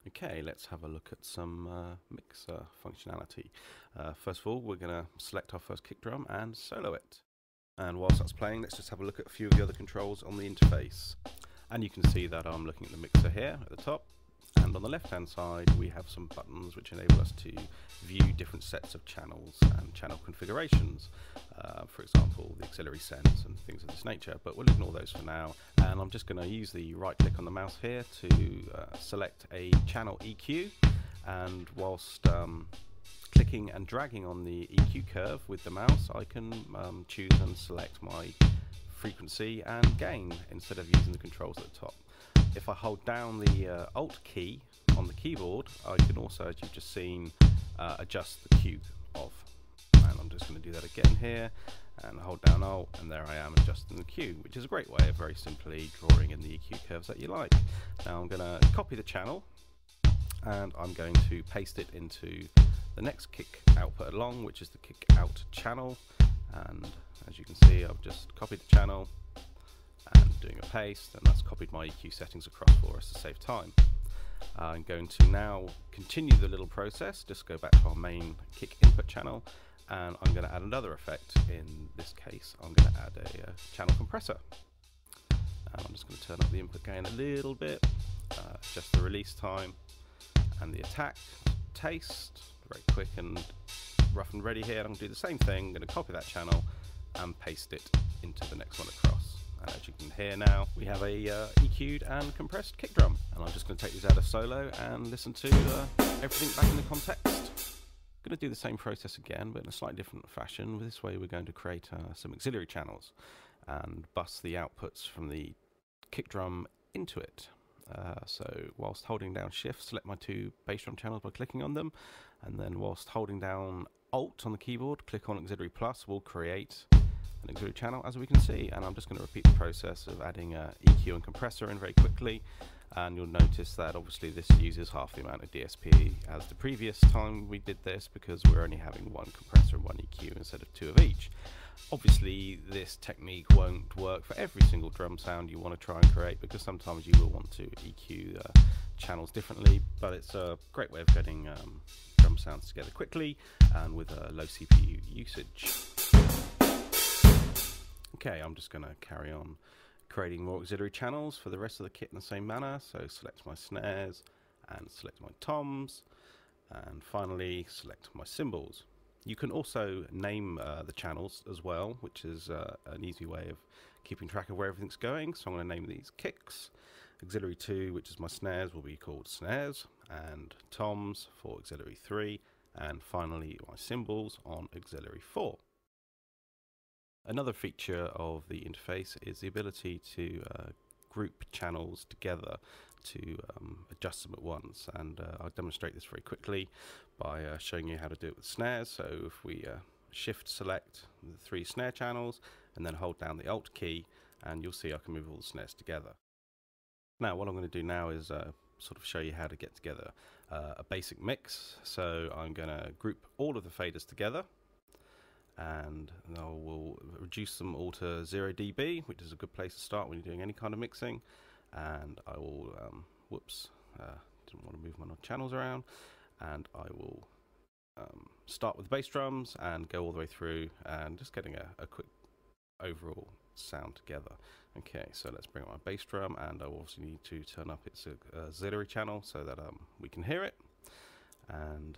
Okay, let's have a look at some mixer functionality. First of all, we're going to select our first kick drum and solo it. And whilst that's playing, let's just have a look at a few of the other controls on the interface. And you can see that I'm looking at the mixer here at the top. And on the left hand side we have some buttons which enable us to view different sets of channels and channel configurations, for example the auxiliary sends and things of this nature, but we'll ignore those for now. And I'm just going to use the right click on the mouse here to select a channel EQ, and whilst clicking and dragging on the EQ curve with the mouse, I can choose and select my frequency and gain instead of using the controls at the top. If I hold down the Alt key on the keyboard, I can also, as you've just seen, adjust the cue of. And I'm just going to do that again here, and hold down Alt, and there I am adjusting the cue, which is a great way of very simply drawing in the EQ curves that you like. Now I'm going to copy the channel, and I'm going to paste it into the next kick output along, which is the kick out channel. And as you can see, I've just copied the channel and doing a paste, and that's copied my EQ settings across for us to save time. I'm going to now continue the little process, just go back to our main kick input channel, and I'm going to add another effect. In this case, I'm going to add a channel compressor. And I'm just going to turn up the input gain a little bit, adjust the release time and the attack taste, very quick and rough and ready here. I'm going to do the same thing. I'm going to copy that channel and paste it into the next one across. And as you can hear now, we have a EQ'd and compressed kick drum. And I'm just going to take these out of solo and listen to everything back in the context. I'm going to do the same process again, but in a slightly different fashion. This way we're going to create some auxiliary channels and bus the outputs from the kick drum into it. So whilst holding down Shift, select my two bass drum channels by clicking on them, and then whilst holding down Alt on the keyboard, click on Auxiliary Plus, will create an auxiliary channel, as we can see. And I'm just going to repeat the process of adding EQ and compressor in very quickly, and you'll notice that obviously this uses half the amount of DSP as the previous time we did this, because we're only having one compressor and one EQ instead of two of each. Obviously this technique won't work for every single drum sound you want to try and create, because sometimes you will want to EQ channels differently, but it's a great way of getting drum sounds together quickly and with a low CPU usage. Okay, I'm just going to carry on creating more auxiliary channels for the rest of the kit in the same manner. So select my snares and select my toms, and finally select my cymbals. You can also name the channels as well, which is an easy way of keeping track of where everything's going. So I'm going to name these kicks. Auxiliary 2, which is my snares, will be called snares, and toms for auxiliary 3, and finally my cymbals on auxiliary 4. Another feature of the interface is the ability to group channels together to adjust them at once, and I'll demonstrate this very quickly by showing you how to do it with snares. So if we shift select the 3 snare channels and then hold down the Alt key, and you'll see I can move all the snares together. Now what I'm going to do now is sort of show you how to get together a basic mix. So I'm going to group all of the faders together, and I will reduce them all to 0 dB, which is a good place to start when you're doing any kind of mixing. And I will, didn't want to move my channels around, and I will start with the bass drums and go all the way through, and just getting a quick overall sound together. Okay, so let's bring up my bass drum, and I also need to turn up its auxiliary channel so that we can hear it. And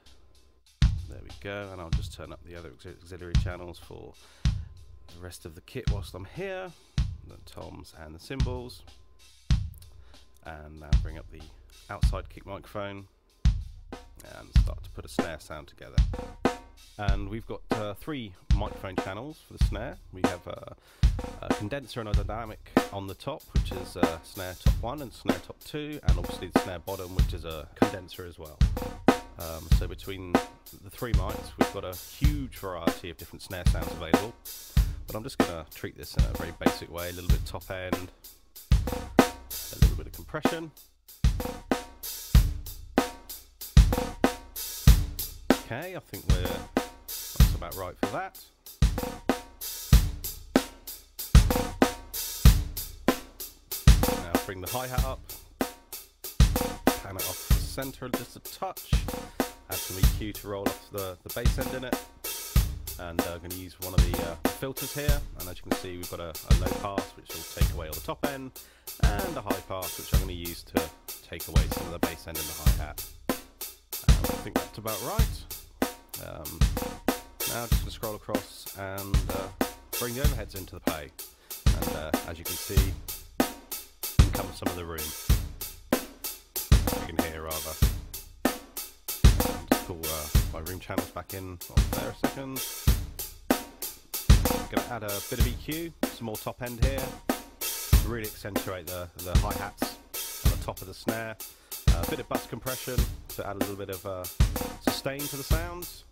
there we go, and I'll just turn up the other auxiliary channels for the rest of the kit whilst I'm here, the toms and the cymbals. And now bring up the outside kick microphone and start to put a snare sound together. And we've got 3 microphone channels for the snare. We have a condenser and a dynamic on the top, which is snare top 1 and snare top 2, and obviously the snare bottom, which is a condenser as well. So between the 3 mics, we've got a huge variety of different snare sounds available, but I'm just going to treat this in a very basic way, a little bit top end, a little bit of compression. Okay, I think that's about right for that. Now bring the hi-hat up, pan it off the center just a touch. Add some EQ to roll off the bass end in it. And I'm going to use one of the filters here, and as you can see we've got a low pass which will take away all the top end, and a high pass which I'm going to use to take away some of the bass end and the hi-hat. I think that's about right. Now just going to scroll across and bring the overheads into the play, and as you can see, in comes some of the room. You can hear rather. Pull my room channels back in there a second. Going to add a bit of EQ, some more top end here, to really accentuate the hi-hats on the top of the snare. A bit of bus compression to add a little bit of sustain to the sounds.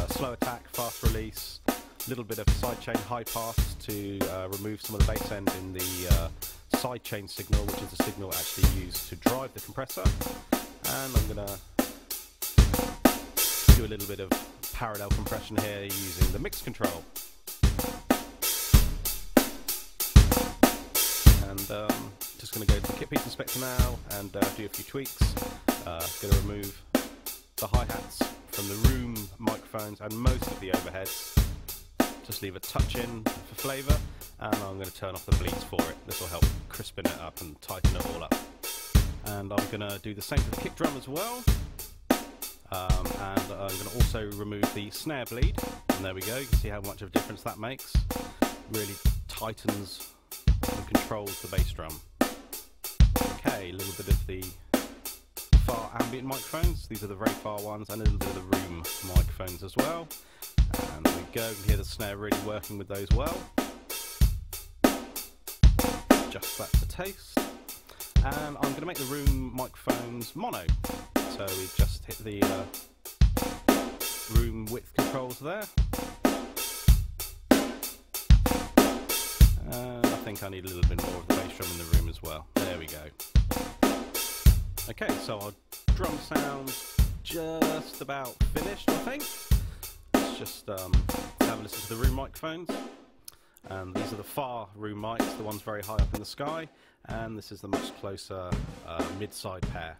Slow attack, fast release, a little bit of sidechain high pass to remove some of the bass end in the sidechain signal, which is the signal actually used to drive the compressor. And I'm going to do a little bit of parallel compression here using the mix control. And just going to go to the kit piece inspector now and do a few tweaks. Going to remove the hi-hats from the room microphones and most of the overheads. Just leave a touch in for flavour, and I'm going to turn off the bleeds for it. This will help crispen it up and tighten it all up. And I'm going to do the same for the kick drum as well. And I'm going to also remove the snare bleed, and there we go. You can see how much of a difference that makes. Really tightens and controls the bass drum. Okay, a little bit of the far ambient microphones. These are the very far ones, and a little bit of the room microphones as well. And there we go. You can hear the snare really working with those well. Just that to taste. And I'm going to make the room microphones mono. So we just hit the room width controls there. And I think I need a little bit more of the bass drum in the room as well. There we go. Okay, so our drum sound's just about finished, I think. Let's just have a listen to the room microphones. And these are the far room mics, the ones very high up in the sky. And this is the much closer mid-side pair.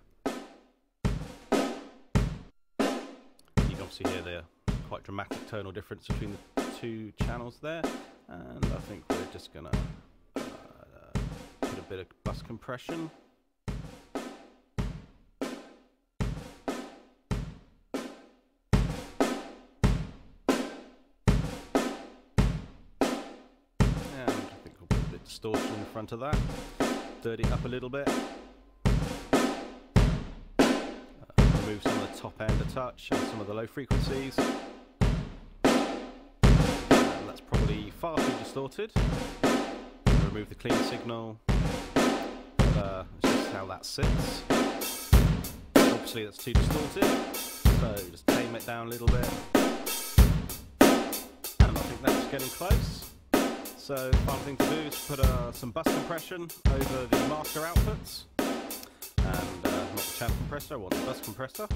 Obviously hear the quite dramatic tonal difference between the two channels there, and I think we're just gonna put a bit of bus compression. And I think we'll put a bit of distortion in front of that, dirty it up a little bit. Remove some of the top end a touch and some of the low frequencies. And that's probably far too distorted. Remove the clean signal. But, it's just how that sits. Obviously that's too distorted, so just tame it down a little bit. And I think that's getting close. So the final thing to do is put some bus compression over the master outputs. And not the channel compressor, I want the bus compressor.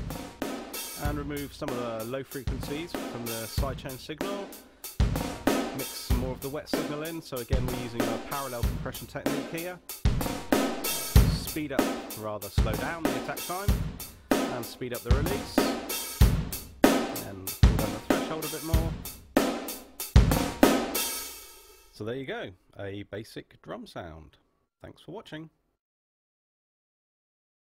And remove some of the low frequencies from the sidechain signal. Mix some more of the wet signal in, so again we're using a parallel compression technique here. Speed up, rather slow down the attack time, and speed up the release. And pull down the threshold a bit more. So there you go, a basic drum sound. Thanks for watching.